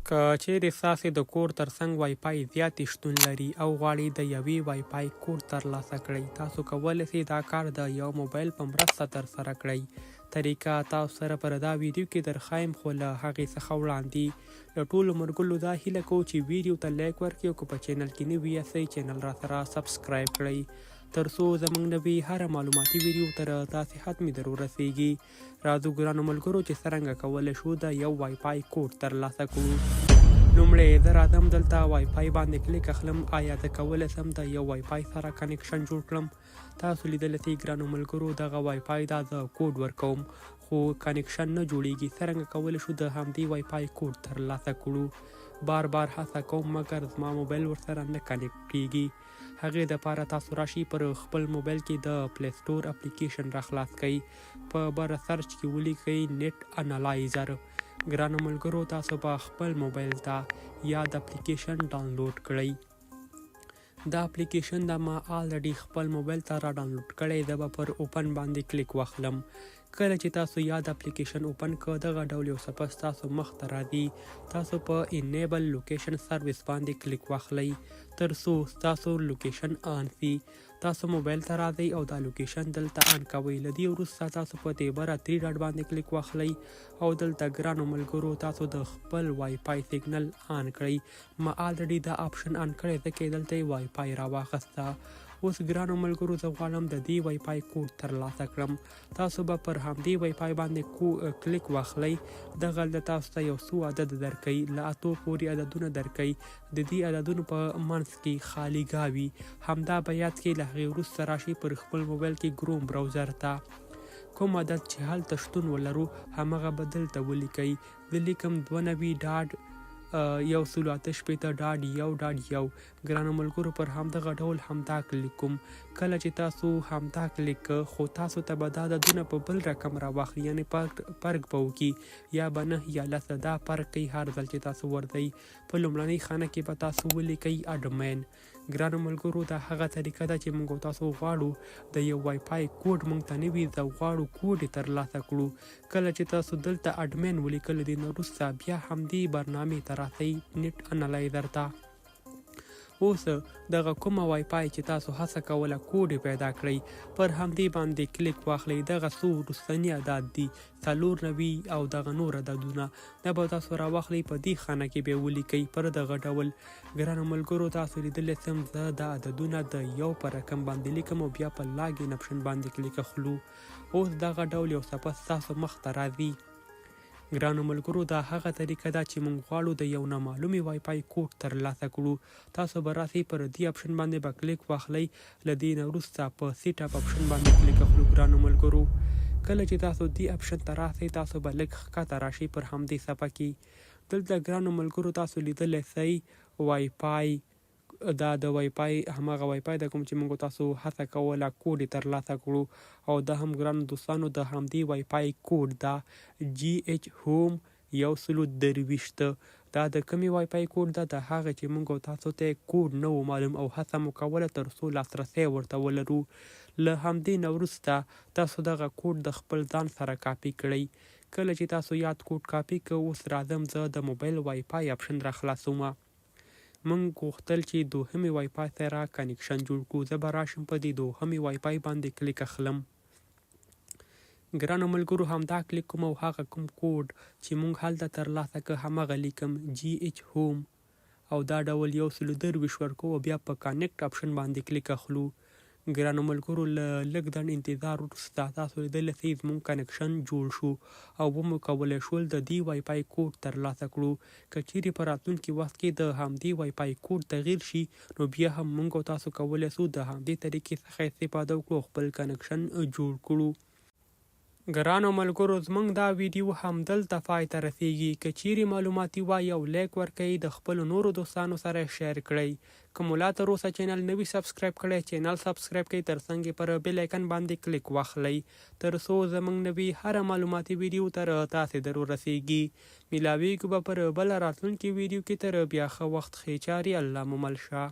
که چیرې ستاسې د کور ترڅنګ وای فای زیاتې شتون لري او غواړئ د یوې وای فای کوډ ترلاسه کړئ، تاسو کولی شئ دا کار د یو موبایل په مرسته ترسره کړئ. طریقه تاسو سره پر دا ویډیو کې درښایم، خو له هغې څخه وړاندې له ټولو ملګرو دا هیله کوو چې ویډیو ته لایک ورکړئ او که په چینل کې نوي یاستئ چینل را سره سبسکرایب کړئ تر څو زموږ نوي هره معلوماتي ویډیو تر تاسې حتمي در ورسیږي. راځو ګرانو ملګرو چې څرنګه کولی شو د یو وای فای کوډ ترلاسه کړو. لومړی زه راځم دلته وای فای باندې کلیک اخلم. آیا زه کولی شم د یو وای فای سره کنیکشن جوړ کړم؟ تاسو لیدلی شئ ګرانو ملګرو دغه وای فای دا زه کوډ ورکوم خو کنیکشن نه جوړیږي. څرنګه کولی شو د همدې وای فای کوډ ترلاسه کړو؟ بار هڅه کوم مګر زما موبایل ورسره نه کنیکټ کیږي. هغې دپاره تاسو راشئ پر خپل موبایل کې د پلی سټور اپلیکیشن راخلاص کئ، په بره سرچ کې ولیکئ نیټ انالایزر. ګرانو ملګرو تاسو به خپل موبایل ته یا د اپلیکیشن ډاونلوډ کړئ. دا اپلیکیشن دا ما آلریډي خپل موبایل ته را ډاونلوډ کړی. زه به پر اوپن باندې کلیک واخلم. کله چې تاسو یاد اپلیکیشن اوپن کړ دغه ډول یو صفحه ستاسو مخ ته راځي. تاسو په انیبل لوکیشن سروس باندې کلیک واخلئ تر څو ستاسو لوکیشن آن شي. تاسو موبایل ته راځئ او دا لوکیشن دلته آن کوئ. له دې وروسته تاسو په دې بره 3 ډاټ باندې کلیک واخلئ او دلته ګرانو ملګرو تاسو د خپل وای فای سیګنل آن کړئ. ما آلریډي دا آپشن آن کړی ځکه دلته یې وای فای راواخسته. اوس ګرانو ملګرو زه غواړم د دې وای فای کوډ ترلاسه کړم. تاسو به پر همدې وای فای باندې کلیک واخلئ. دغه هلته تاسو ته یو څو عدد درکوي، له 8 پورې عددونه درکوي. د دې عددونو په منځ کې خالي ګاوي همدا به یاد کړئ. له هغې وروسته راشئ پر خپل موبایل کې کروم براوزر ته کوم عدد چې هلته شتون ولرو همغه به دلته ولیکئ. زه لیکم 92.168.1.1. ګرانو ملګرو پر همدغه ډول همدا کلیک کوم. کله چې تاسو همدا کلیک خو تاسو ته به دا عددونه په بل رقم راواخلي، یعنې فرق به وکړي، یا به 9 یا 10 دا فرق کوي هر ځل چې تاسو ورځئ. په لومړنۍ خانه کې به تاسو ولیکئ اډمین. ګرانو ملګرو دا هغه طریقه ده چې موږ تاسو غواړو د یو وای فای کوډ موږ ته نه وي، زه غواړو کوډ یې ترلاسه کړو. کله چې تاسو دلته اډمین ولیکل دې نه وروسته بیا همدې برنامې ته راسئ نیټ انالایزر ته. اوس دغه کومه وای فای چې تاسو هڅه کوله کوډ یې پیدا کړئ پر همدې باندې کلیک واخلئ. دغه څو وروستني عدد دي 94 او دغه نور عددونه دا به تاسو راواخلئ په دې خانه کې به ولیکئ پر دغه ډول. ګرانو ملګرو تاسو لیدلی سم زه دا عددونه د یو په رقم باندې لیکم او بیا په لاګین اپشن باندې کلیک اخلو. اوس دغه ډول یو صفحه ستاسو مخ ته راځي. ګرانو ملګرو دا هغه طریقه ده چې موږ غواړو د یو نامعلومې وای فای کوډ ترلاسه کړو. تاسو به راسئ پر دې اپشن باندې به کلیک واخلئ. له دې نه وروسته په سیټ اپ اپشن باندې کلیک اخلو. ګرانو ملګرو کله چې تاسو دې اپشن ته راسئ تاسو به لږ ښکته راشئ پر همدې صفحه کې. دلته ګرانو ملګرو تاسو لیدلی شئ وای فای دا د وای فای هماغه وای فای د کوم چې موږ تاسو هڅه کوله کوډ یې ترلاسه کړو او دا هم ګرانو دوستانو د همدې وای فای کوډ دا GH هوم 123. دا د کومې وای فای کوډ ده؟ د هغه چې موږ تاسو ته کوډ نه و معلوم او هڅه مو کوله تر څو لاسرسی ورته ولرو. له همدې نه وروسته تاسو دغه کوډ د خپل ځان سره کاپي کړئ. کله چې تاسو یاد کوډ کاپي کړئ اوس راځم زه د موبایل وای فای اپشن راخلاصومه. موږ غوښتل چې دوهمې وای فای سره کنیکشن جوړ کړو. زه به راشم په دې دوهمې وای فای باندې کلیک اخلم. ګرانو ملګرو همدا کلیک کوم او هغه کوم کوډ چې موږ هلته ترلاسه کړ همغه لیکم GH هوم او دا ډول 123 ورکو او بیا په کانیکټ اپشن باندې کلیک اخلو. ګرانو ملګرو له لږ ځنډ انتظار وروسته تاسو لیدلی شئ زموږ کنیکشن جوړ شو او ومو کولی شول د دې وای فای کوډ ترلاسه کړو. که چیرې په راتلونکي وخت کې د همدې وای فای کوډ تغییر شي نو بیا هم موږ تاسو کولی شو د همدې طریقې څخه استفاده وکړو او خپل کنیکشن جوړ کړو. ګرانو ملګرو زموږ دا ویډیو همدلته پای ته رسیږي. که چیرې معلوماتي وای یو لایک ورکړئ، د خپلو نورو دوستانو سره شیر کړئ. که مو لا تر اوسه چینل نوي سبسکرایب کړی چینل سبسکرایب کړئ، ترڅنګ یې پر بیل آیکن باندې کلیک واخلئ تر څو زموږ نوي هره معلوماتي ویډیو تر تاسې در ورسیږي. میلاویږو به پر بله راتلونکي ویډیو کې. تر بیا ښه وخت ښې چارې الله مو مل شه.